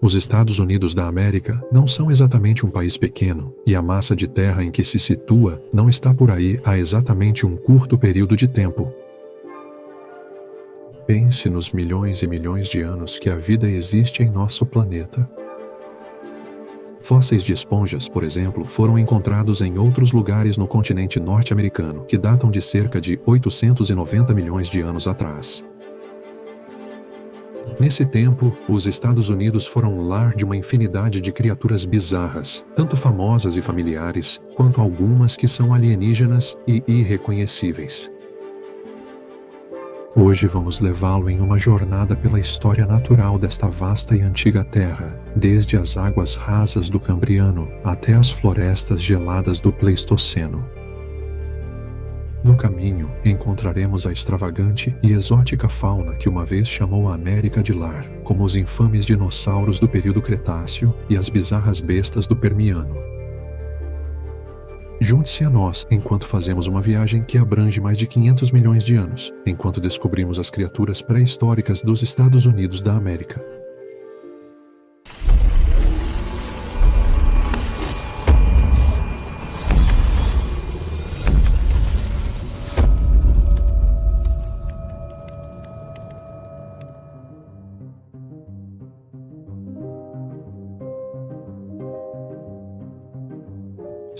Os Estados Unidos da América não são exatamente um país pequeno, e a massa de terra em que se situa não está por aí há exatamente um curto período de tempo. Pense nos milhões e milhões de anos que a vida existe em nosso planeta. Fósseis de esponjas, por exemplo, foram encontrados em outros lugares no continente norte-americano, que datam de cerca de 890 milhões de anos atrás. Nesse tempo, os Estados Unidos foram lar de uma infinidade de criaturas bizarras, tanto famosas e familiares, quanto algumas que são alienígenas e irreconhecíveis. Hoje vamos levá-lo em uma jornada pela história natural desta vasta e antiga terra, desde as águas rasas do Cambriano até as florestas geladas do Pleistoceno. No caminho, encontraremos a extravagante e exótica fauna que uma vez chamou a América de lar, como os infames dinossauros do período Cretáceo e as bizarras bestas do Permiano. Junte-se a nós enquanto fazemos uma viagem que abrange mais de 500 milhões de anos, enquanto descobrimos as criaturas pré-históricas dos Estados Unidos da América.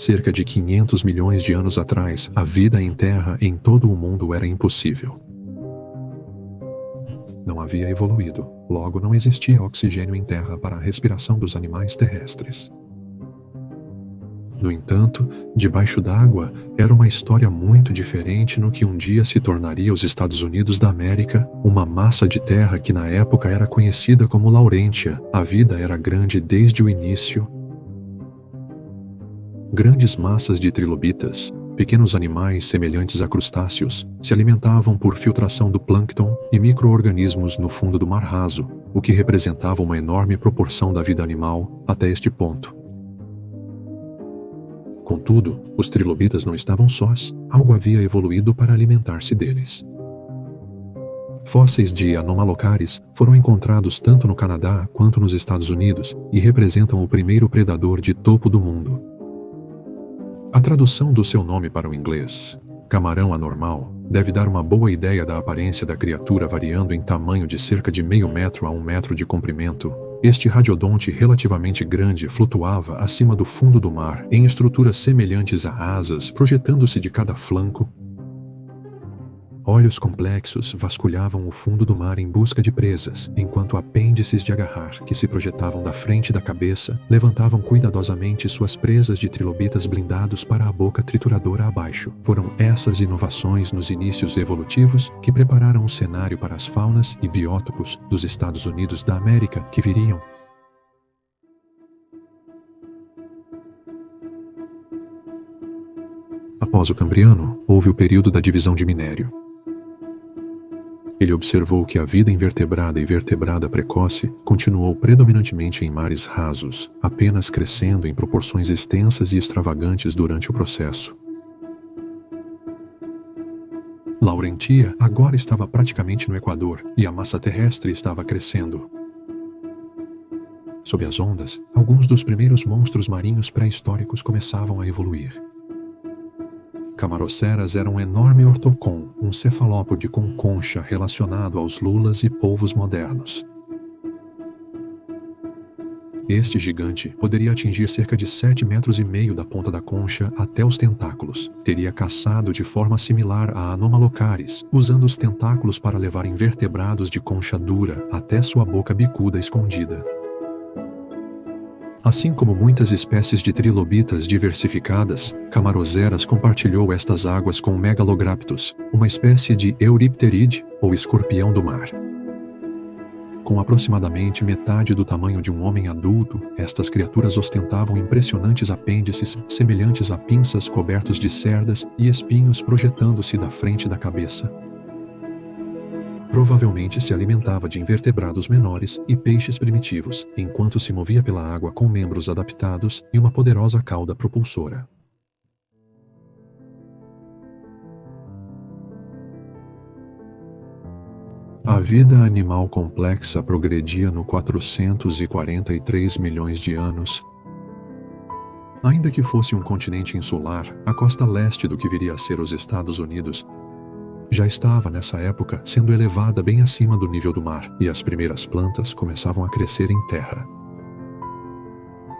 Cerca de 500 milhões de anos atrás, a vida em terra em todo o mundo era impossível. Não havia evoluído, logo não existia oxigênio em terra para a respiração dos animais terrestres. No entanto, debaixo d'água era uma história muito diferente no que um dia se tornaria os Estados Unidos da América, uma massa de terra que na época era conhecida como Laurentia. A vida era grande desde o início. Grandes massas de trilobitas, pequenos animais semelhantes a crustáceos, se alimentavam por filtração do plâncton e micro-organismos no fundo do mar raso, o que representava uma enorme proporção da vida animal até este ponto. Contudo, os trilobitas não estavam sós, algo havia evoluído para alimentar-se deles. Fósseis de Anomalocaris foram encontrados tanto no Canadá quanto nos Estados Unidos e representam o primeiro predador de topo do mundo. A tradução do seu nome para o inglês, camarão anormal, deve dar uma boa ideia da aparência da criatura, variando em tamanho de cerca de meio metro a 1 metro de comprimento. Este radiodonte relativamente grande flutuava acima do fundo do mar em estruturas semelhantes a asas, projetando-se de cada flanco. Olhos complexos vasculhavam o fundo do mar em busca de presas, enquanto apêndices de agarrar, que se projetavam da frente da cabeça, levantavam cuidadosamente suas presas de trilobitas blindados para a boca trituradora abaixo. Foram essas inovações nos inícios evolutivos que prepararam o cenário para as faunas e biótopos dos Estados Unidos da América que viriam. Após o Cambriano, houve o período da divisão de minério. Ele observou que a vida invertebrada e vertebrada precoce continuou predominantemente em mares rasos, apenas crescendo em proporções extensas e extravagantes durante o processo. Laurentia agora estava praticamente no Equador e a massa terrestre estava crescendo. Sob as ondas, alguns dos primeiros monstros marinhos pré-históricos começavam a evoluir. Camaroceras era um enorme ortocon, um cefalópode com concha relacionado aos lulas e polvos modernos. Este gigante poderia atingir cerca de 7,5 metros da ponta da concha até os tentáculos. Teria caçado de forma similar a Anomalocaris, usando os tentáculos para levar invertebrados de concha dura até sua boca bicuda escondida. Assim como muitas espécies de trilobitas diversificadas, Camaroceras compartilhou estas águas com Megalograptus, uma espécie de Euripteride ou escorpião do mar. Com aproximadamente metade do tamanho de um homem adulto, estas criaturas ostentavam impressionantes apêndices semelhantes a pinças cobertos de cerdas e espinhos projetando-se da frente da cabeça. Provavelmente se alimentava de invertebrados menores e peixes primitivos, enquanto se movia pela água com membros adaptados e uma poderosa cauda propulsora. A vida animal complexa progredia no 443 milhões de anos. Ainda que fosse um continente insular, a costa leste do que viria a ser os Estados Unidos já estava, nessa época, sendo elevada bem acima do nível do mar, e as primeiras plantas começavam a crescer em terra.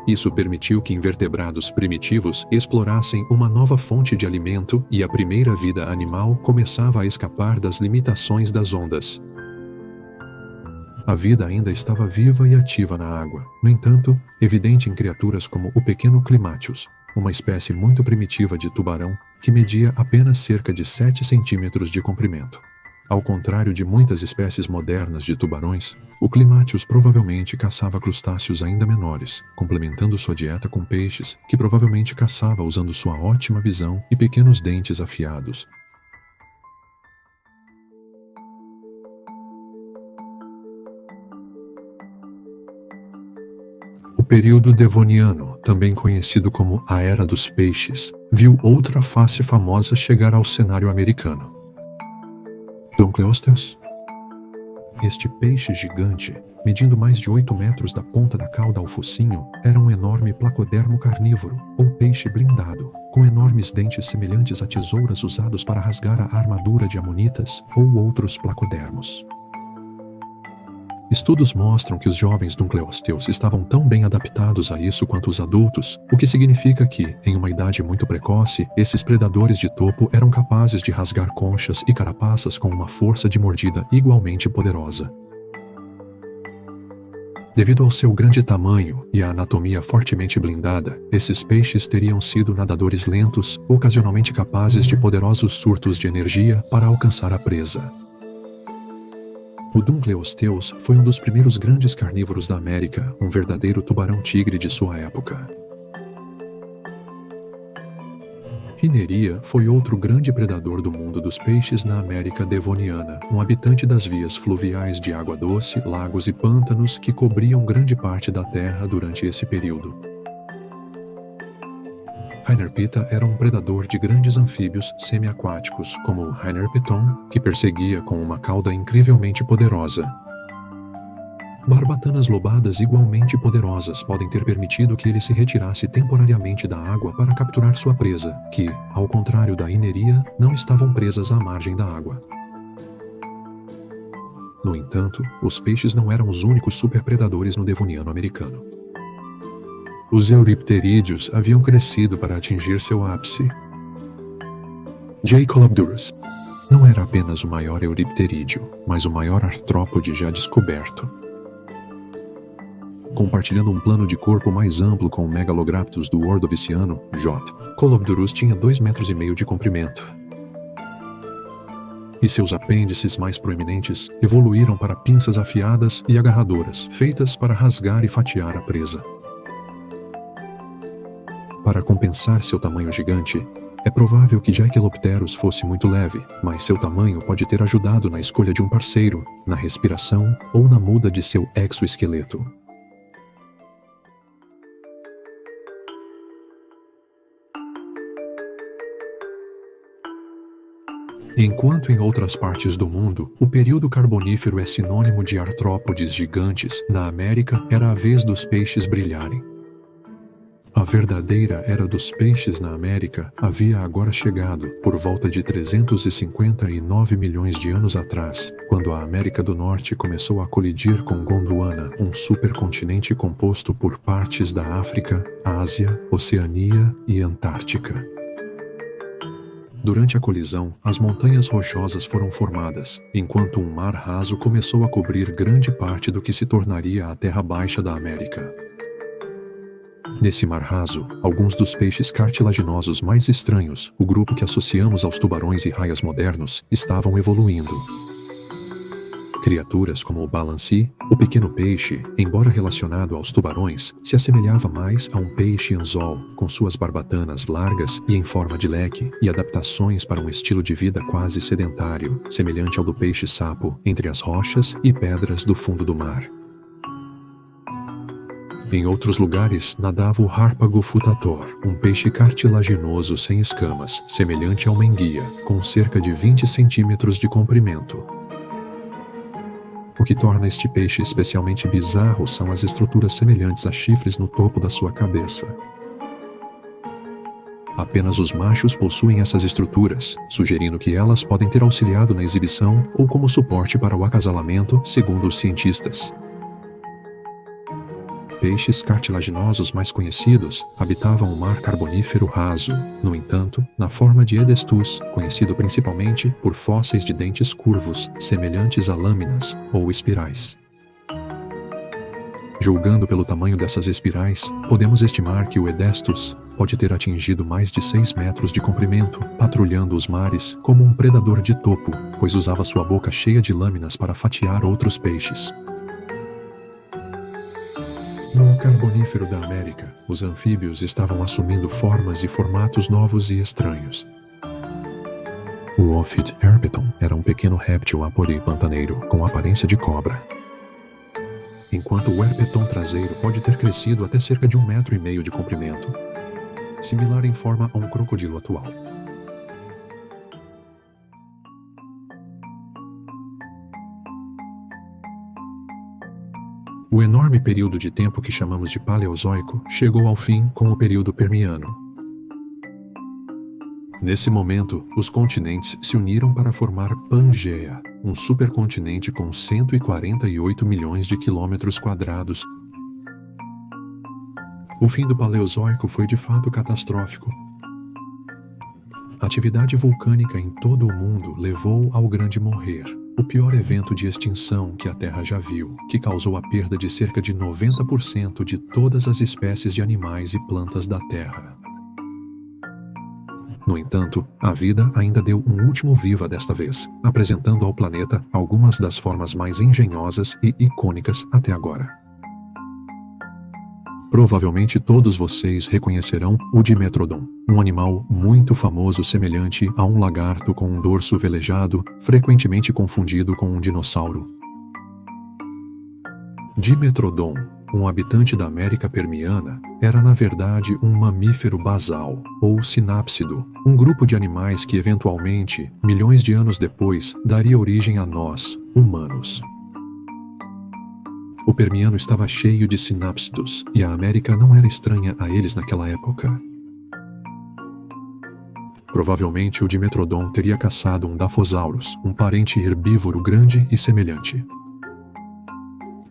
Isso permitiu que invertebrados primitivos explorassem uma nova fonte de alimento e a primeira vida animal começava a escapar das limitações das ondas. A vida ainda estava viva e ativa na água, no entanto, evidente em criaturas como o pequeno Climateus, uma espécie muito primitiva de tubarão que media apenas cerca de 7 centímetros de comprimento. Ao contrário de muitas espécies modernas de tubarões, o Climateus provavelmente caçava crustáceos ainda menores, complementando sua dieta com peixes, que provavelmente caçava usando sua ótima visão e pequenos dentes afiados. O período Devoniano, também conhecido como a Era dos Peixes, viu outra face famosa chegar ao cenário americano. Dunkleosteus. Este peixe gigante, medindo mais de 8 metros da ponta da cauda ao focinho, era um enorme placodermo carnívoro, ou peixe blindado, com enormes dentes semelhantes a tesouras usados para rasgar a armadura de amonitas ou outros placodermos. Estudos mostram que os jovens Dunkleosteus estavam tão bem adaptados a isso quanto os adultos, o que significa que, em uma idade muito precoce, esses predadores de topo eram capazes de rasgar conchas e carapaças com uma força de mordida igualmente poderosa. Devido ao seu grande tamanho e à anatomia fortemente blindada, esses peixes teriam sido nadadores lentos, ocasionalmente capazes de poderosos surtos de energia para alcançar a presa. O Dunkleosteus foi um dos primeiros grandes carnívoros da América, um verdadeiro tubarão-tigre de sua época. Rhyneria foi outro grande predador do mundo dos peixes na América Devoniana, um habitante das vias fluviais de água doce, lagos e pântanos que cobriam grande parte da terra durante esse período. Rhynerpita era um predador de grandes anfíbios semiaquáticos, como o Rhynerpeton, que perseguia com uma cauda incrivelmente poderosa. Barbatanas lobadas igualmente poderosas podem ter permitido que ele se retirasse temporariamente da água para capturar sua presa, que, ao contrário da Rhyneria, não estavam presas à margem da água. No entanto, os peixes não eram os únicos superpredadores no Devoniano americano. Os euripterídeos haviam crescido para atingir seu ápice. J. Colobdurus não era apenas o maior euripterídeo, mas o maior artrópode já descoberto. Compartilhando um plano de corpo mais amplo com o Megalograptus do Ordoviciano, J. Colobdurus tinha 2,5 metros de comprimento. E seus apêndices mais proeminentes evoluíram para pinças afiadas e agarradoras, feitas para rasgar e fatiar a presa. Para compensar seu tamanho gigante, é provável que Jaekelopterus fosse muito leve, mas seu tamanho pode ter ajudado na escolha de um parceiro, na respiração ou na muda de seu exoesqueleto. Enquanto em outras partes do mundo, o período carbonífero é sinônimo de artrópodes gigantes, na América era a vez dos peixes brilharem. A verdadeira era dos peixes na América havia agora chegado, por volta de 359 milhões de anos atrás, quando a América do Norte começou a colidir com Gondwana, um supercontinente composto por partes da África, Ásia, Oceania e Antártica. Durante a colisão, as montanhas rochosas foram formadas, enquanto um mar raso começou a cobrir grande parte do que se tornaria a terra baixa da América. Nesse mar raso, alguns dos peixes cartilaginosos mais estranhos, o grupo que associamos aos tubarões e raias modernos, estavam evoluindo. Criaturas como o balanci, o pequeno peixe, embora relacionado aos tubarões, se assemelhava mais a um peixe anzol, com suas barbatanas largas e em forma de leque, e adaptações para um estilo de vida quase sedentário, semelhante ao do peixe-sapo, entre as rochas e pedras do fundo do mar. Em outros lugares, nadava o Harpago futator, um peixe cartilaginoso sem escamas, semelhante a uma enguia, com cerca de 20 centímetros de comprimento. O que torna este peixe especialmente bizarro são as estruturas semelhantes a chifres no topo da sua cabeça. Apenas os machos possuem essas estruturas, sugerindo que elas podem ter auxiliado na exibição ou como suporte para o acasalamento, segundo os cientistas. Peixes cartilaginosos mais conhecidos habitavam o mar carbonífero raso, no entanto, na forma de Edestus, conhecido principalmente por fósseis de dentes curvos, semelhantes a lâminas ou espirais. Julgando pelo tamanho dessas espirais, podemos estimar que o Edestus pode ter atingido mais de 6 metros de comprimento, patrulhando os mares como um predador de topo, pois usava sua boca cheia de lâminas para fatiar outros peixes. No Carbonífero da América, os anfíbios estavam assumindo formas e formatos novos e estranhos. O Ophid herpeton era um pequeno réptil apori pantaneiro com aparência de cobra, enquanto o herpeton traseiro pode ter crescido até cerca de 1,5 metros de comprimento, similar em forma a um crocodilo atual. O enorme período de tempo que chamamos de Paleozoico chegou ao fim com o período Permiano. Nesse momento, os continentes se uniram para formar Pangeia, um supercontinente com 148 milhões de quilômetros quadrados. O fim do Paleozoico foi de fato catastrófico. A atividade vulcânica em todo o mundo levou ao Grande Morrer, o pior evento de extinção que a Terra já viu, que causou a perda de cerca de 90% de todas as espécies de animais e plantas da Terra. No entanto, a vida ainda deu um último viva desta vez, apresentando ao planeta algumas das formas mais engenhosas e icônicas até agora. Provavelmente todos vocês reconhecerão o Dimetrodon, um animal muito famoso semelhante a um lagarto com um dorso velejado, frequentemente confundido com um dinossauro. Dimetrodon, um habitante da América Permiana, era na verdade um mamífero basal, ou sinápsido, um grupo de animais que eventualmente, milhões de anos depois, daria origem a nós, humanos. O Permiano estava cheio de sinápsidos, e a América não era estranha a eles naquela época. Provavelmente o Dimetrodon teria caçado um Daphosaurus, um parente herbívoro grande e semelhante.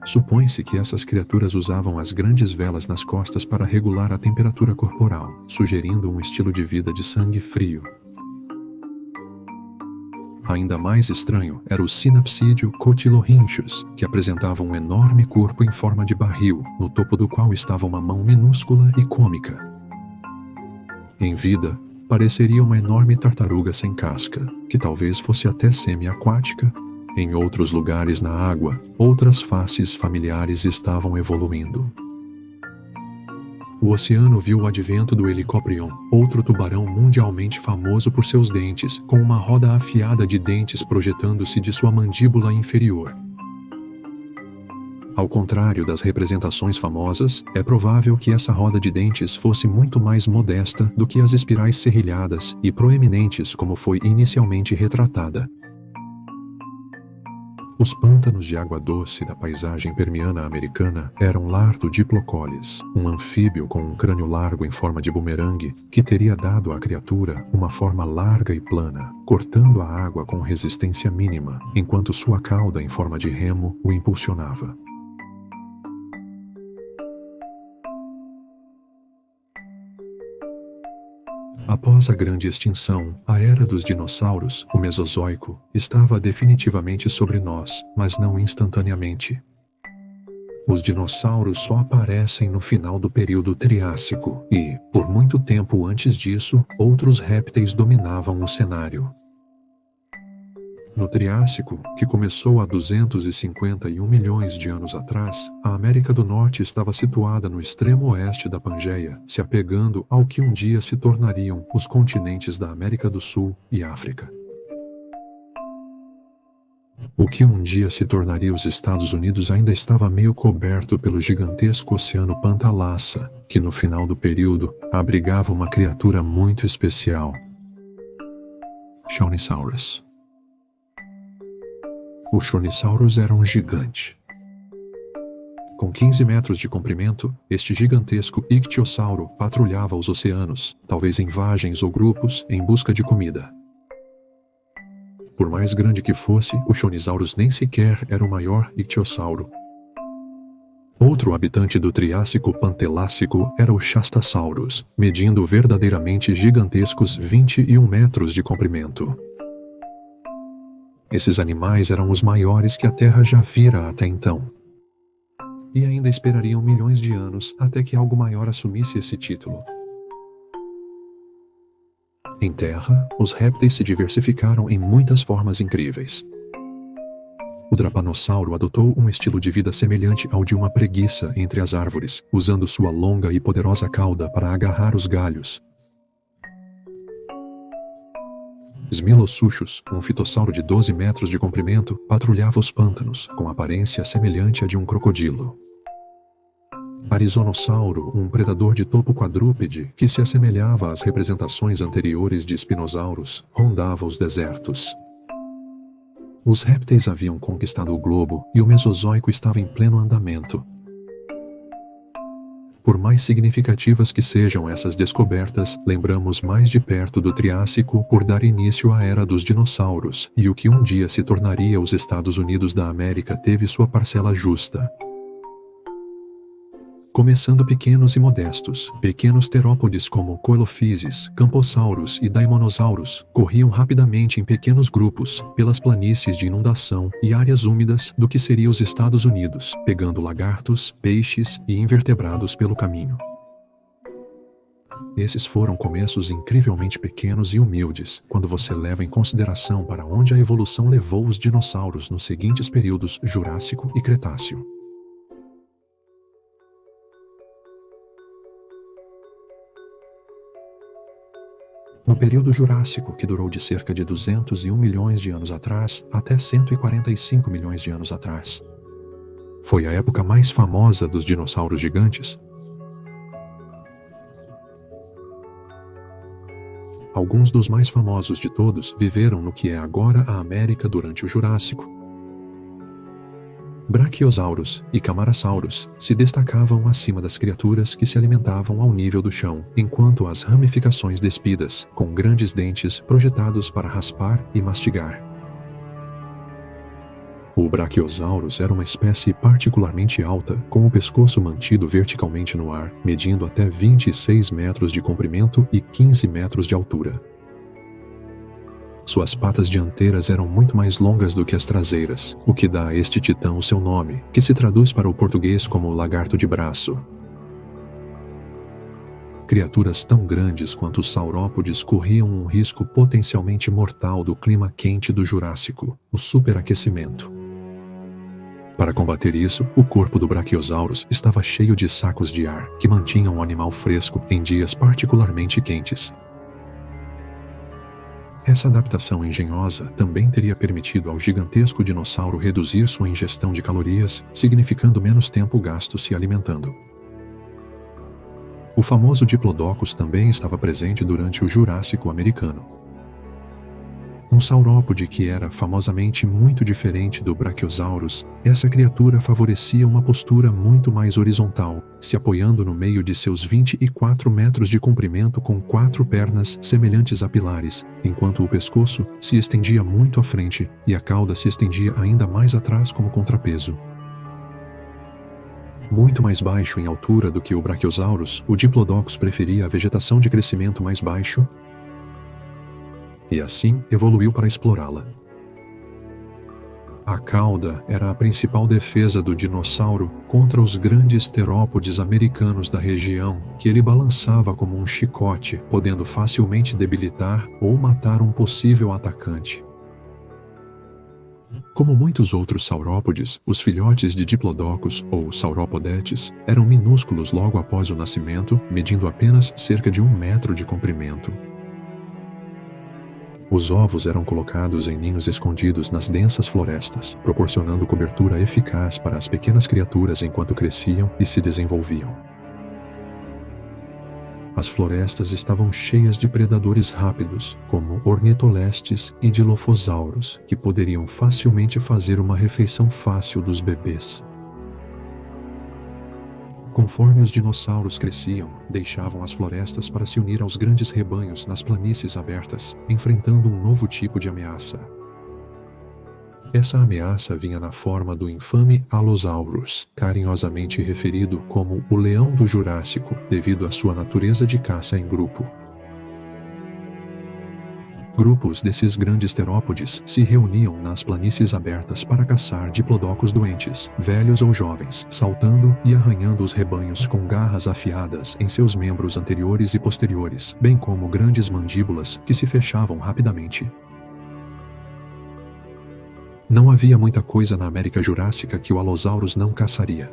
Supõe-se que essas criaturas usavam as grandes velas nas costas para regular a temperatura corporal, sugerindo um estilo de vida de sangue frio. Ainda mais estranho era o Synapsidio cotilorhynchus, que apresentava um enorme corpo em forma de barril, no topo do qual estava uma mão minúscula e cômica. Em vida, pareceria uma enorme tartaruga sem casca, que talvez fosse até semi-aquática. Em outros lugares na água, outras faces familiares estavam evoluindo. O oceano viu o advento do Helicoprion, outro tubarão mundialmente famoso por seus dentes, com uma roda afiada de dentes projetando-se de sua mandíbula inferior. Ao contrário das representações famosas, é provável que essa roda de dentes fosse muito mais modesta do que as espirais serrilhadas e proeminentes como foi inicialmente retratada. Os pântanos de água doce da paisagem permiana americana eram lar do Diplocolis, um anfíbio com um crânio largo em forma de bumerangue, que teria dado à criatura uma forma larga e plana, cortando a água com resistência mínima, enquanto sua cauda em forma de remo o impulsionava. Após a grande extinção, a era dos dinossauros, o Mesozoico, estava definitivamente sobre nós, mas não instantaneamente. Os dinossauros só aparecem no final do período Triássico e, por muito tempo antes disso, outros répteis dominavam o cenário. No Triássico, que começou há 251 milhões de anos atrás, a América do Norte estava situada no extremo oeste da Pangeia, se apegando ao que um dia se tornariam os continentes da América do Sul e África. O que um dia se tornaria os Estados Unidos ainda estava meio coberto pelo gigantesco oceano Pantalassa, que no final do período abrigava uma criatura muito especial: Shawnisaurus. O Shonisaurus era um gigante. Com 15 metros de comprimento, este gigantesco ictiosauro patrulhava os oceanos, talvez em vagens ou grupos, em busca de comida. Por mais grande que fosse, o Shonisaurus nem sequer era o maior ictiosauro. Outro habitante do Triássico Pantelássico era o Shastasaurus, medindo verdadeiramente gigantescos 21 metros de comprimento. Esses animais eram os maiores que a Terra já vira até então. E ainda esperariam milhões de anos até que algo maior assumisse esse título. Em Terra, os répteis se diversificaram em muitas formas incríveis. O Drapanossauro adotou um estilo de vida semelhante ao de uma preguiça entre as árvores, usando sua longa e poderosa cauda para agarrar os galhos. Smilossuchus, um fitossauro de 12 metros de comprimento, patrulhava os pântanos, com aparência semelhante à de um crocodilo. Arizonossauro, um predador de topo quadrúpede que se assemelhava às representações anteriores de Spinosaurus, rondava os desertos. Os répteis haviam conquistado o globo e o Mesozoico estava em pleno andamento. Por mais significativas que sejam essas descobertas, lembramos mais de perto do Triássico por dar início à era dos dinossauros, e o que um dia se tornaria os Estados Unidos da América teve sua parcela justa. Começando pequenos e modestos, pequenos terópodes como Coelophysis, Camposaurus e Daimonosaurus corriam rapidamente em pequenos grupos pelas planícies de inundação e áreas úmidas do que seria os Estados Unidos, pegando lagartos, peixes e invertebrados pelo caminho. Esses foram começos incrivelmente pequenos e humildes, quando você leva em consideração para onde a evolução levou os dinossauros nos seguintes períodos Jurássico e Cretáceo. No período Jurássico, que durou de cerca de 201 milhões de anos atrás até 145 milhões de anos atrás. Foi a época mais famosa dos dinossauros gigantes. Alguns dos mais famosos de todos viveram no que é agora a América durante o Jurássico. Brachiosaurus e Camarasaurus se destacavam acima das criaturas que se alimentavam ao nível do chão, enquanto as ramificações despidas, com grandes dentes projetados para raspar e mastigar. O Brachiosaurus era uma espécie particularmente alta, com o pescoço mantido verticalmente no ar, medindo até 26 metros de comprimento e 15 metros de altura. Suas patas dianteiras eram muito mais longas do que as traseiras, o que dá a este titã o seu nome, que se traduz para o português como lagarto de braço. Criaturas tão grandes quanto os saurópodes corriam um risco potencialmente mortal do clima quente do Jurássico, o superaquecimento. Para combater isso, o corpo do Brachiosaurus estava cheio de sacos de ar que mantinham o animal fresco em dias particularmente quentes. Essa adaptação engenhosa também teria permitido ao gigantesco dinossauro reduzir sua ingestão de calorias, significando menos tempo gasto se alimentando. O famoso Diplodocus também estava presente durante o Jurássico americano. Um saurópode que era famosamente muito diferente do Brachiosaurus, essa criatura favorecia uma postura muito mais horizontal, se apoiando no meio de seus 24 metros de comprimento com 4 pernas semelhantes a pilares, enquanto o pescoço se estendia muito à frente e a cauda se estendia ainda mais atrás como contrapeso. Muito mais baixo em altura do que o Brachiosaurus, o Diplodocus preferia a vegetação de crescimento mais baixo, e assim evoluiu para explorá-la. A cauda era a principal defesa do dinossauro contra os grandes terópodes americanos da região, que ele balançava como um chicote, podendo facilmente debilitar ou matar um possível atacante. Como muitos outros saurópodes, os filhotes de Diplodocus, ou sauropodetes, eram minúsculos logo após o nascimento, medindo apenas cerca de 1 metro de comprimento. Os ovos eram colocados em ninhos escondidos nas densas florestas, proporcionando cobertura eficaz para as pequenas criaturas enquanto cresciam e se desenvolviam. As florestas estavam cheias de predadores rápidos, como ornitolestes e dilofossauros, que poderiam facilmente fazer uma refeição fácil dos bebês. Conforme os dinossauros cresciam, deixavam as florestas para se unir aos grandes rebanhos nas planícies abertas, enfrentando um novo tipo de ameaça. Essa ameaça vinha na forma do infame Allosaurus, carinhosamente referido como o leão do Jurássico, devido à sua natureza de caça em grupo. Grupos desses grandes terópodes se reuniam nas planícies abertas para caçar diplodocos doentes, velhos ou jovens, saltando e arranhando os rebanhos com garras afiadas em seus membros anteriores e posteriores, bem como grandes mandíbulas que se fechavam rapidamente. Não havia muita coisa na América Jurássica que o Allosaurus não caçaria.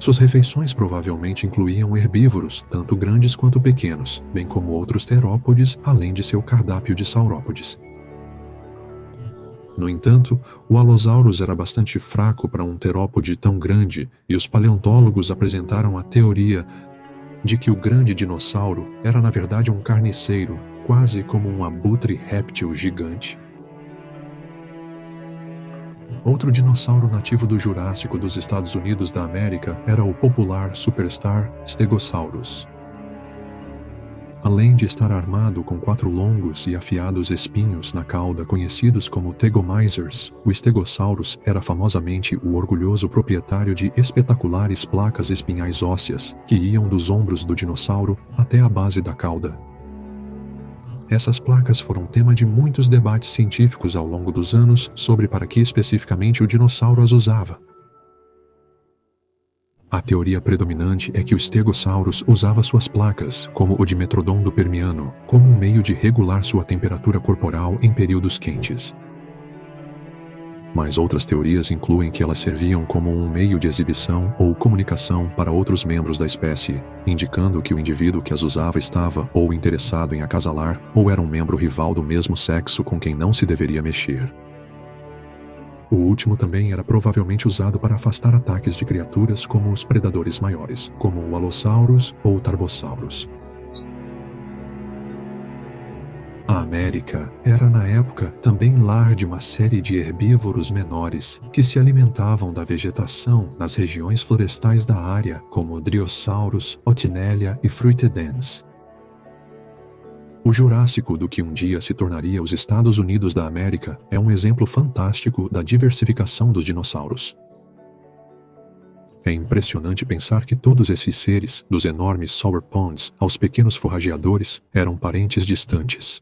Suas refeições provavelmente incluíam herbívoros, tanto grandes quanto pequenos, bem como outros terópodes, além de seu cardápio de saurópodes. No entanto, o Allosaurus era bastante fraco para um terópode tão grande, e os paleontólogos apresentaram a teoria de que o grande dinossauro era na verdade um carniceiro, quase como um abutre réptil gigante. Outro dinossauro nativo do Jurássico dos Estados Unidos da América era o popular Superstar Stegosaurus. Além de estar armado com 4 longos e afiados espinhos na cauda conhecidos como Tegomyzers, o Stegosaurus era famosamente o orgulhoso proprietário de espetaculares placas espinhais ósseas que iam dos ombros do dinossauro até a base da cauda. Essas placas foram tema de muitos debates científicos ao longo dos anos sobre para que especificamente o dinossauro as usava. A teoria predominante é que o Stegosaurus usava suas placas, como o Dimetrodon do Permiano, como um meio de regular sua temperatura corporal em períodos quentes. Mas outras teorias incluem que elas serviam como um meio de exibição ou comunicação para outros membros da espécie, indicando que o indivíduo que as usava estava ou interessado em acasalar ou era um membro rival do mesmo sexo com quem não se deveria mexer. O último também era provavelmente usado para afastar ataques de criaturas como os predadores maiores, como o Allosaurus ou o Tarbosaurus. A América era, na época, também lar de uma série de herbívoros menores que se alimentavam da vegetação nas regiões florestais da área, como Driosaurus, Otinelia e Fruitedens. O Jurássico do que um dia se tornaria os Estados Unidos da América é um exemplo fantástico da diversificação dos dinossauros. É impressionante pensar que todos esses seres, dos enormes sauropods aos pequenos forrageadores, eram parentes distantes.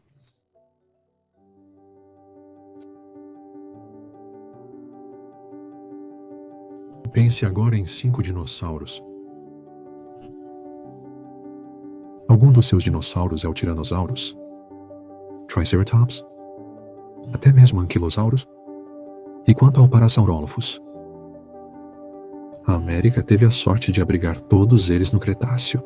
Pense agora em 5 dinossauros. Algum dos seus dinossauros é o Tyrannosaurus? Triceratops? Até mesmo Ankylosaurus? E quanto ao Parasaurolophus? A América teve a sorte de abrigar todos eles no Cretáceo.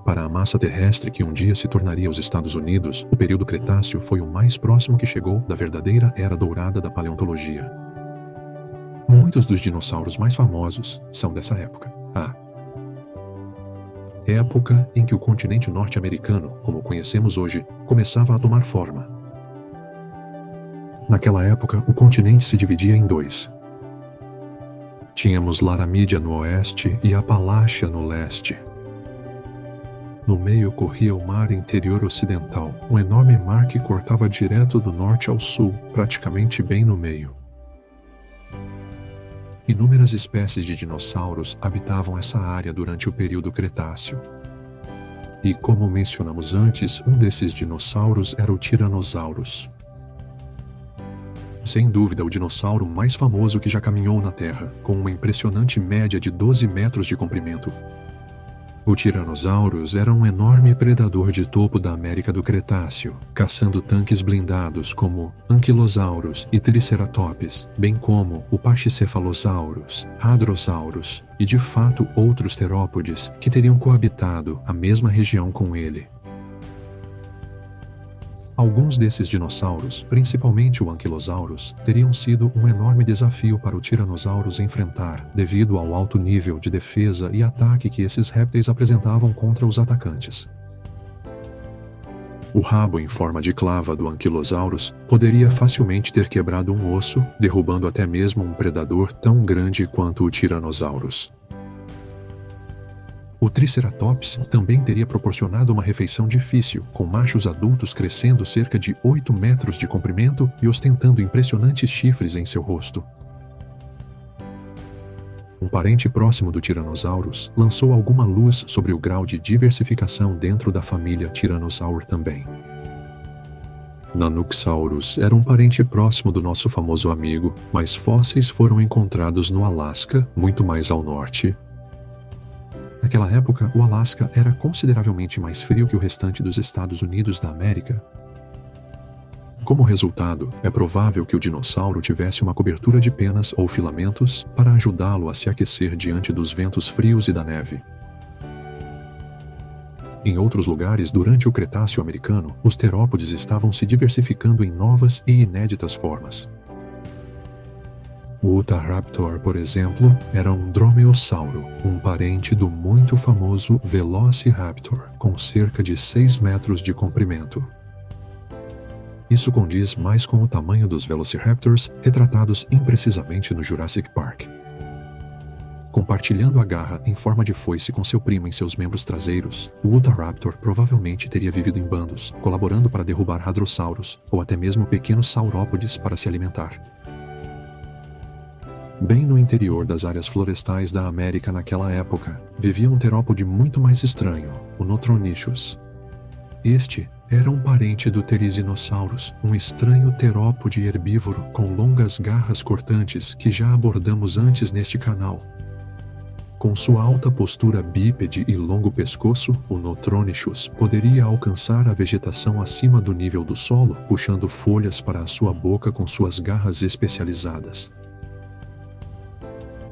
Para a massa terrestre que um dia se tornaria os Estados Unidos, o período Cretáceo foi o mais próximo que chegou da verdadeira era dourada da paleontologia. Muitos dos dinossauros mais famosos são dessa época. A época em que o continente norte-americano, como o conhecemos hoje, começava a tomar forma. Naquela época, o continente se dividia em 2. Tínhamos Laramídia no oeste e Apaláchia no leste. No meio corria o mar interior ocidental, um enorme mar que cortava direto do norte ao sul, praticamente bem no meio. Inúmeras espécies de dinossauros habitavam essa área durante o período Cretáceo. E, como mencionamos antes, um desses dinossauros era o Tyrannosaurus. Sem dúvida, o dinossauro mais famoso que já caminhou na Terra, com uma impressionante média de 12 metros de comprimento. O Tyrannosaurus era um enorme predador de topo da América do Cretáceo, caçando tanques blindados como Ankylosaurus e Triceratops, bem como o Pachycephalosaurus, Hadrosaurus e, de fato, outros terópodes que teriam coabitado a mesma região com ele. Alguns desses dinossauros, principalmente o Ankylosaurus, teriam sido um enorme desafio para o Tyrannosaurus enfrentar, devido ao alto nível de defesa e ataque que esses répteis apresentavam contra os atacantes. O rabo em forma de clava do Ankylosaurus poderia facilmente ter quebrado um osso, derrubando até mesmo um predador tão grande quanto o Tyrannosaurus. O Triceratops também teria proporcionado uma refeição difícil, com machos adultos crescendo cerca de 8 metros de comprimento e ostentando impressionantes chifres em seu rosto. Um parente próximo do Tyrannosaurus lançou alguma luz sobre o grau de diversificação dentro da família Tyrannosaur também. Nanoxaurus era um parente próximo do nosso famoso amigo, mas fósseis foram encontrados no Alasca, muito mais ao norte. Naquela época, o Alasca era consideravelmente mais frio que o restante dos Estados Unidos da América. Como resultado, é provável que o dinossauro tivesse uma cobertura de penas ou filamentos para ajudá-lo a se aquecer diante dos ventos frios e da neve. Em outros lugares, durante o Cretáceo americano, os terópodes estavam se diversificando em novas e inéditas formas. O Utahraptor, por exemplo, era um dromeossauro, um parente do muito famoso Velociraptor, com cerca de 6 metros de comprimento. Isso condiz mais com o tamanho dos Velociraptors retratados imprecisamente no Jurassic Park. Compartilhando a garra em forma de foice com seu primo em seus membros traseiros, o Utahraptor provavelmente teria vivido em bandos, colaborando para derrubar hadrossauros ou até mesmo pequenos saurópodes para se alimentar. Bem no interior das áreas florestais da América naquela época, vivia um terópode muito mais estranho, o Notronichus. Este era um parente do Therizinosaurus, um estranho terópode herbívoro com longas garras cortantes que já abordamos antes neste canal. Com sua alta postura bípede e longo pescoço, o Notronichus poderia alcançar a vegetação acima do nível do solo, puxando folhas para a sua boca com suas garras especializadas.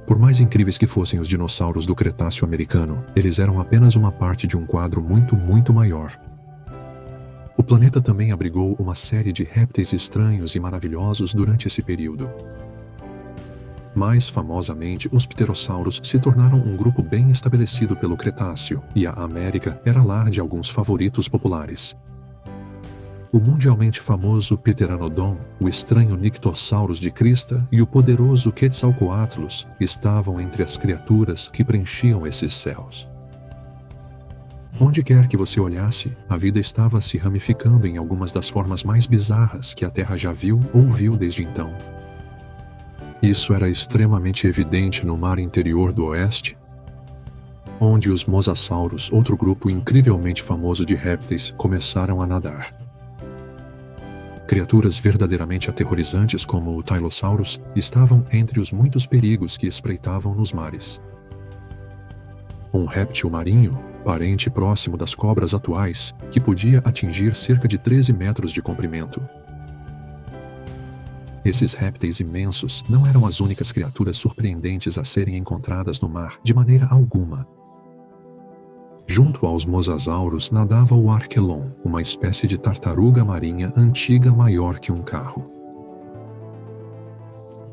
Por mais incríveis que fossem os dinossauros do Cretáceo americano, eles eram apenas uma parte de um quadro muito maior. O planeta também abrigou uma série de répteis estranhos e maravilhosos durante esse período. Mais famosamente, os pterossauros se tornaram um grupo bem estabelecido pelo Cretáceo, e a América era lar de alguns favoritos populares. O mundialmente famoso Pteranodon, o estranho Nyctosaurus de crista e o poderoso Quetzalcoatlus estavam entre as criaturas que preenchiam esses céus. Onde quer que você olhasse, a vida estava se ramificando em algumas das formas mais bizarras que a Terra já viu ou viu desde então. Isso era extremamente evidente no mar interior do oeste, onde os Mosasaurus, outro grupo incrivelmente famoso de répteis, começaram a nadar. Criaturas verdadeiramente aterrorizantes como o Tylosaurus estavam entre os muitos perigos que espreitavam nos mares. Um réptil marinho, parente próximo das cobras atuais, que podia atingir cerca de 13 metros de comprimento. Esses répteis imensos não eram as únicas criaturas surpreendentes a serem encontradas no mar de maneira alguma. Junto aos mosasauros nadava o Archelon, uma espécie de tartaruga marinha antiga maior que um carro.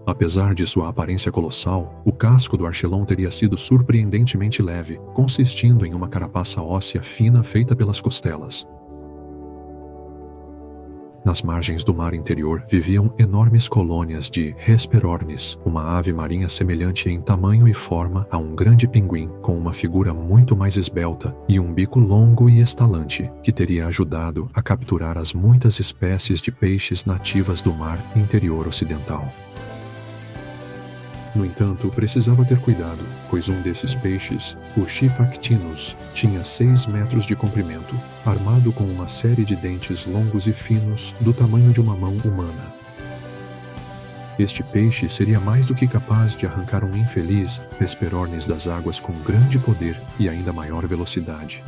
Apesar de sua aparência colossal, o casco do Archelon teria sido surpreendentemente leve, consistindo em uma carapaça óssea fina feita pelas costelas. Nas margens do mar interior viviam enormes colônias de Hesperornis, uma ave marinha semelhante em tamanho e forma a um grande pinguim, com uma figura muito mais esbelta e um bico longo e estalante, que teria ajudado a capturar as muitas espécies de peixes nativas do mar interior ocidental. No entanto, precisava ter cuidado, pois um desses peixes, o Schifactinus, tinha 6 metros de comprimento, armado com uma série de dentes longos e finos do tamanho de uma mão humana. Este peixe seria mais do que capaz de arrancar um infeliz Hesperornis das águas com grande poder e ainda maior velocidade.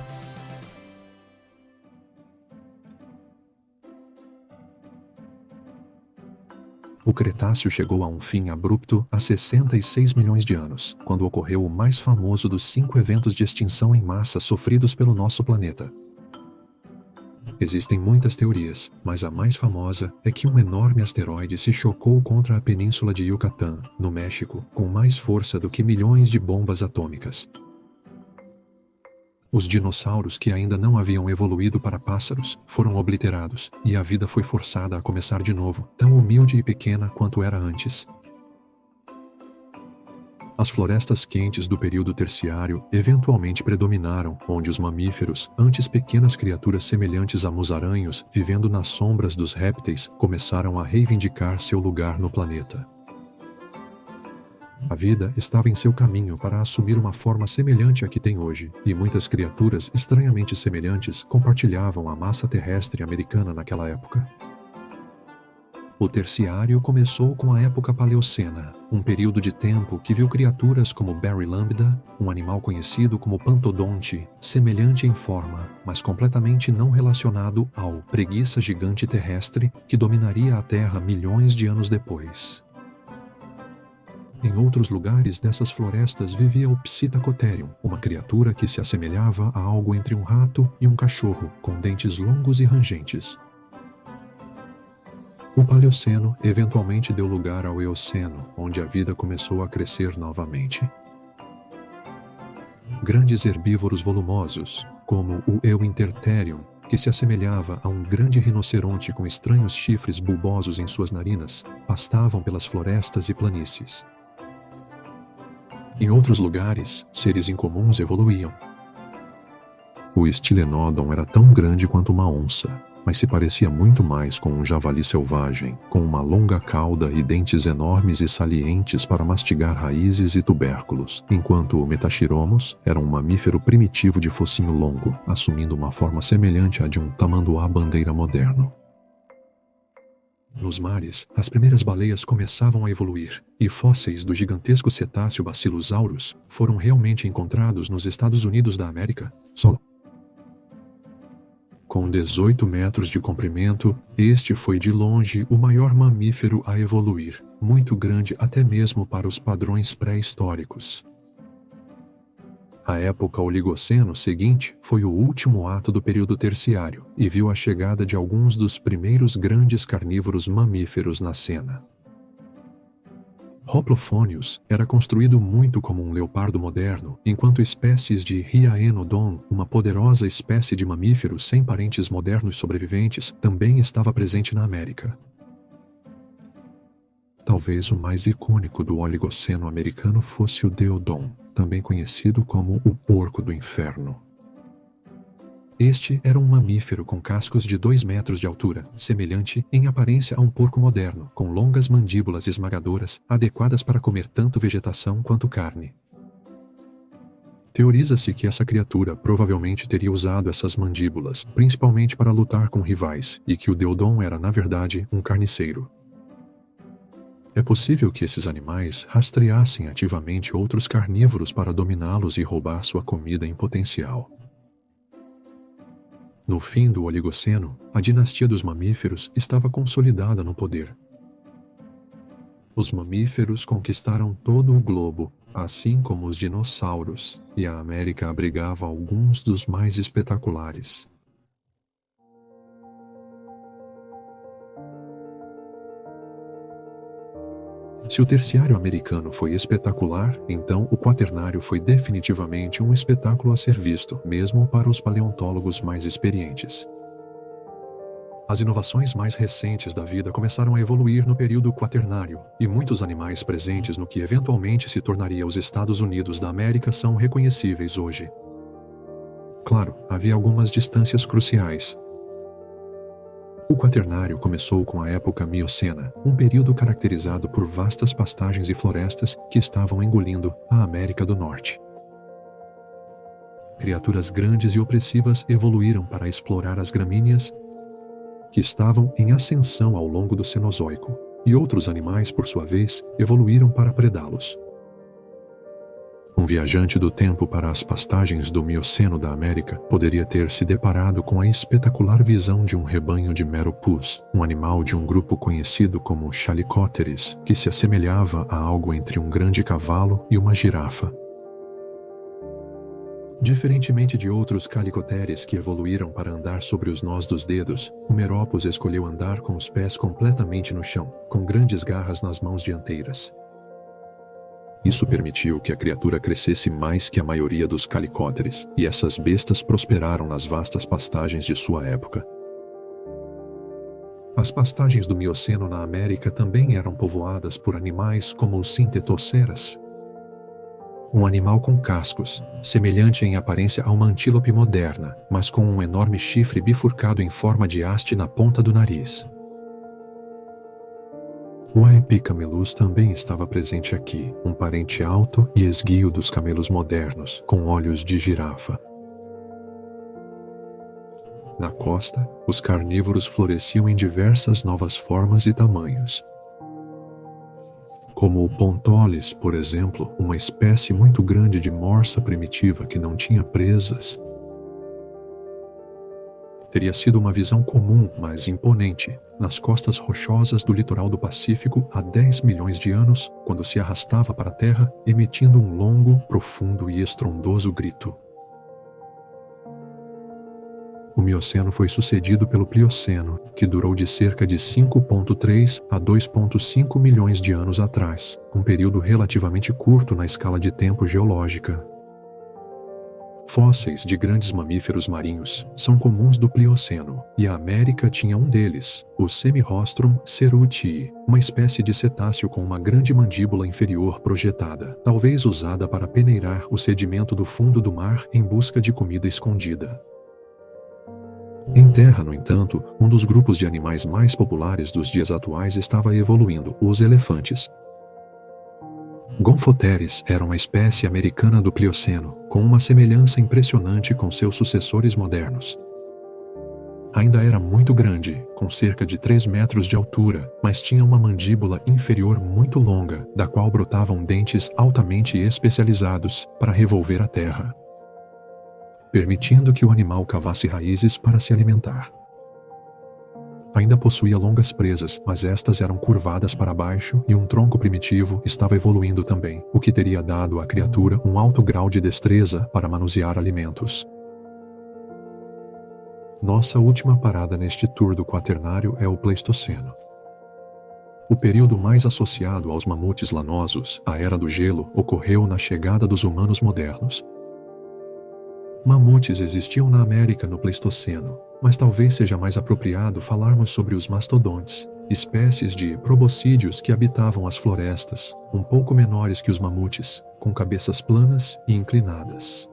O Cretáceo chegou a um fim abrupto há 66 milhões de anos, quando ocorreu o mais famoso dos 5 eventos de extinção em massa sofridos pelo nosso planeta. Existem muitas teorias, mas a mais famosa é que um enorme asteroide se chocou contra a península de Yucatán, no México, com mais força do que milhões de bombas atômicas. Os dinossauros que ainda não haviam evoluído para pássaros foram obliterados, e a vida foi forçada a começar de novo, tão humilde e pequena quanto era antes. As florestas quentes do período terciário eventualmente predominaram, onde os mamíferos, antes pequenas criaturas semelhantes a musaraños vivendo nas sombras dos répteis, começaram a reivindicar seu lugar no planeta. A vida estava em seu caminho para assumir uma forma semelhante à que tem hoje, e muitas criaturas estranhamente semelhantes compartilhavam a massa terrestre americana naquela época. O terciário começou com a época paleocena, um período de tempo que viu criaturas como Barry Lambda, um animal conhecido como pantodonte, semelhante em forma, mas completamente não relacionado ao preguiça gigante terrestre que dominaria a Terra milhões de anos depois. Em outros lugares dessas florestas vivia o Psittacotherium, uma criatura que se assemelhava a algo entre um rato e um cachorro, com dentes longos e rangentes. O Paleoceno eventualmente deu lugar ao Eoceno, onde a vida começou a crescer novamente. Grandes herbívoros volumosos, como o Euintertherium, que se assemelhava a um grande rinoceronte com estranhos chifres bulbosos em suas narinas, pastavam pelas florestas e planícies. Em outros lugares, seres incomuns evoluíam. O Estilenodon era tão grande quanto uma onça, mas se parecia muito mais com um javali selvagem, com uma longa cauda e dentes enormes e salientes para mastigar raízes e tubérculos, enquanto o Metachiromus era um mamífero primitivo de focinho longo, assumindo uma forma semelhante à de um tamanduá-bandeira moderno. Nos mares, as primeiras baleias começavam a evoluir, e fósseis do gigantesco cetáceo Basilosaurus foram realmente encontrados nos Estados Unidos da América, solo. Com 18 metros de comprimento, este foi de longe o maior mamífero a evoluir, muito grande até mesmo para os padrões pré-históricos. A época Oligoceno seguinte foi o último ato do período terciário e viu a chegada de alguns dos primeiros grandes carnívoros mamíferos na cena. Hoplophonius era construído muito como um leopardo moderno, enquanto espécies de Rhiaenodon, uma poderosa espécie de mamífero sem parentes modernos sobreviventes, também estava presente na América. Talvez o mais icônico do Oligoceno americano fosse o Deodon, também conhecido como o porco do inferno. Este era um mamífero com cascos de 2 metros de altura, semelhante em aparência a um porco moderno, com longas mandíbulas esmagadoras, adequadas para comer tanto vegetação quanto carne. Teoriza-se que essa criatura provavelmente teria usado essas mandíbulas, principalmente para lutar com rivais, e que o Deodon era, na verdade, um carniceiro. É possível que esses animais rastreassem ativamente outros carnívoros para dominá-los e roubar sua comida em potencial. No fim do Oligoceno, a dinastia dos mamíferos estava consolidada no poder. Os mamíferos conquistaram todo o globo, assim como os dinossauros, e a América abrigava alguns dos mais espetaculares. Se o terciário americano foi espetacular, então o quaternário foi definitivamente um espetáculo a ser visto, mesmo para os paleontólogos mais experientes. As inovações mais recentes da vida começaram a evoluir no período quaternário, e muitos animais presentes no que eventualmente se tornaria os Estados Unidos da América são reconhecíveis hoje. Claro, havia algumas distâncias cruciais. O quaternário começou com a época Miocena, um período caracterizado por vastas pastagens e florestas que estavam engolindo a América do Norte. Criaturas grandes e opressivas evoluíram para explorar as gramíneas, que estavam em ascensão ao longo do Cenozoico, e outros animais, por sua vez, evoluíram para predá-los. Um viajante do tempo para as pastagens do Mioceno da América poderia ter se deparado com a espetacular visão de um rebanho de meropus, um animal de um grupo conhecido como Chalicópteres, que se assemelhava a algo entre um grande cavalo e uma girafa. Diferentemente de outros calicoteres que evoluíram para andar sobre os nós dos dedos, o Meropus escolheu andar com os pés completamente no chão, com grandes garras nas mãos dianteiras. Isso permitiu que a criatura crescesse mais que a maioria dos calicóteres, e essas bestas prosperaram nas vastas pastagens de sua época. As pastagens do Mioceno na América também eram povoadas por animais como os sintetoceras, um animal com cascos, semelhante em aparência a uma antílope moderna, mas com um enorme chifre bifurcado em forma de haste na ponta do nariz. O Aepycamelus também estava presente aqui, um parente alto e esguio dos camelos modernos, com olhos de girafa. Na costa, os carnívoros floresciam em diversas novas formas e tamanhos. Como o Pontolis, por exemplo, uma espécie muito grande de morsa primitiva que não tinha presas. Teria sido uma visão comum, mas imponente, nas costas rochosas do litoral do Pacífico há 10 milhões de anos, quando se arrastava para a terra, emitindo um longo, profundo e estrondoso grito. O Mioceno foi sucedido pelo Plioceno, que durou de cerca de 5,3 a 2,5 milhões de anos atrás, um período relativamente curto na escala de tempo geológica. Fósseis de grandes mamíferos marinhos são comuns do Plioceno, e a América tinha um deles, o Semirostrum cerutii, uma espécie de cetáceo com uma grande mandíbula inferior projetada, talvez usada para peneirar o sedimento do fundo do mar em busca de comida escondida. Em terra, no entanto, um dos grupos de animais mais populares dos dias atuais estava evoluindo, os elefantes. Gomphotheres era uma espécie americana do Plioceno, com uma semelhança impressionante com seus sucessores modernos. Ainda era muito grande, com cerca de 3 metros de altura, mas tinha uma mandíbula inferior muito longa, da qual brotavam dentes altamente especializados para revolver a terra, permitindo que o animal cavasse raízes para se alimentar. Ainda possuía longas presas, mas estas eram curvadas para baixo e um tronco primitivo estava evoluindo também, o que teria dado à criatura um alto grau de destreza para manusear alimentos. Nossa última parada neste tour do Quaternário é o Pleistoceno. O período mais associado aos mamutes lanosos, a Era do Gelo, ocorreu na chegada dos humanos modernos. Mamutes existiam na América no Pleistoceno, mas talvez seja mais apropriado falarmos sobre os mastodontes, espécies de proboscídeos que habitavam as florestas, um pouco menores que os mamutes, com cabeças planas e inclinadas.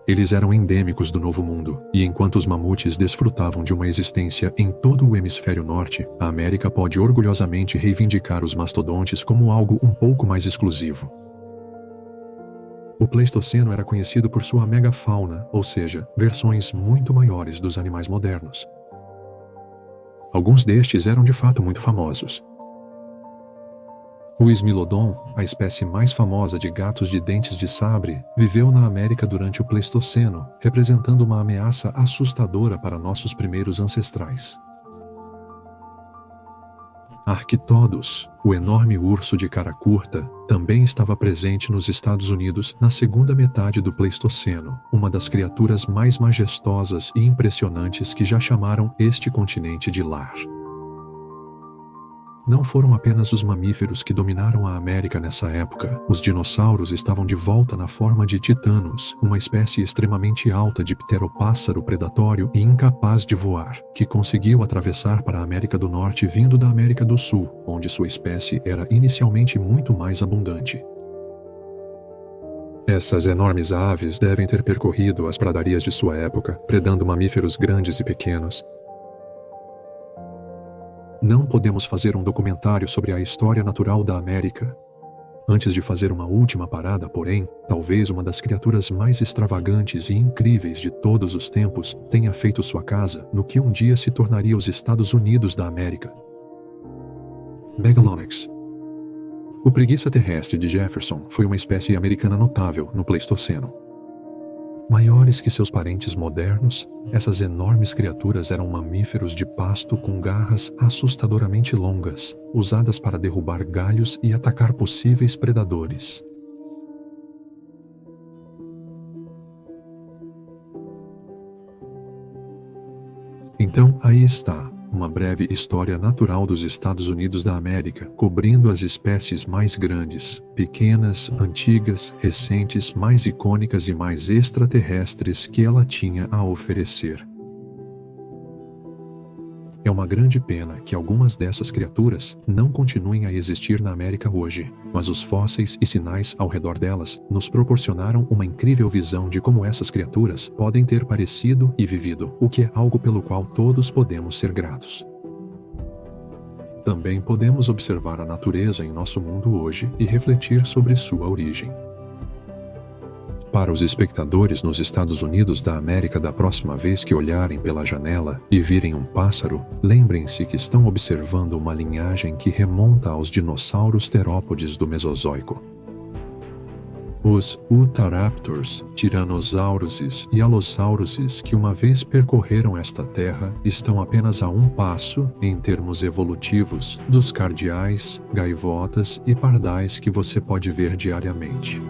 Eles eram endêmicos do Novo Mundo, e enquanto os mamutes desfrutavam de uma existência em todo o hemisfério norte, a América pode orgulhosamente reivindicar os mastodontes como algo um pouco mais exclusivo. O Pleistoceno era conhecido por sua megafauna, ou seja, versões muito maiores dos animais modernos. Alguns destes eram de fato muito famosos. O Smilodon, a espécie mais famosa de gatos de dentes de sabre, viveu na América durante o Pleistoceno, representando uma ameaça assustadora para nossos primeiros ancestrais. Arquitodus, o enorme urso de cara curta, também estava presente nos Estados Unidos na segunda metade do Pleistoceno, uma das criaturas mais majestosas e impressionantes que já chamaram este continente de lar. Não foram apenas os mamíferos que dominaram a América nessa época. Os dinossauros estavam de volta na forma de titanos, uma espécie extremamente alta de pteropássaro predatório e incapaz de voar, que conseguiu atravessar para a América do Norte vindo da América do Sul, onde sua espécie era inicialmente muito mais abundante. Essas enormes aves devem ter percorrido as pradarias de sua época, predando mamíferos grandes e pequenos. Não podemos fazer um documentário sobre a história natural da América. Antes de fazer uma última parada, porém, talvez uma das criaturas mais extravagantes e incríveis de todos os tempos tenha feito sua casa no que um dia se tornaria os Estados Unidos da América. Megalonyx. O preguiça terrestre de Jefferson foi uma espécie americana notável no Pleistoceno. Maiores que seus parentes modernos, essas enormes criaturas eram mamíferos de pasto com garras assustadoramente longas, usadas para derrubar galhos e atacar possíveis predadores. Então, aí está, uma breve história natural dos Estados Unidos da América, cobrindo as espécies mais grandes, pequenas, antigas, recentes, mais icônicas e mais extraterrestres que ela tinha a oferecer. É uma grande pena que algumas dessas criaturas não continuem a existir na América hoje, mas os fósseis e sinais ao redor delas nos proporcionaram uma incrível visão de como essas criaturas podem ter parecido e vivido, o que é algo pelo qual todos podemos ser gratos. Também podemos observar a natureza em nosso mundo hoje e refletir sobre sua origem. Para os espectadores nos Estados Unidos da América, da próxima vez que olharem pela janela e virem um pássaro, lembrem-se que estão observando uma linhagem que remonta aos dinossauros terópodes do Mesozoico. Os Utahraptors, Tyrannosaurus e Allosaurus que uma vez percorreram esta terra estão apenas a um passo, em termos evolutivos, dos cardeais, gaivotas e pardais que você pode ver diariamente.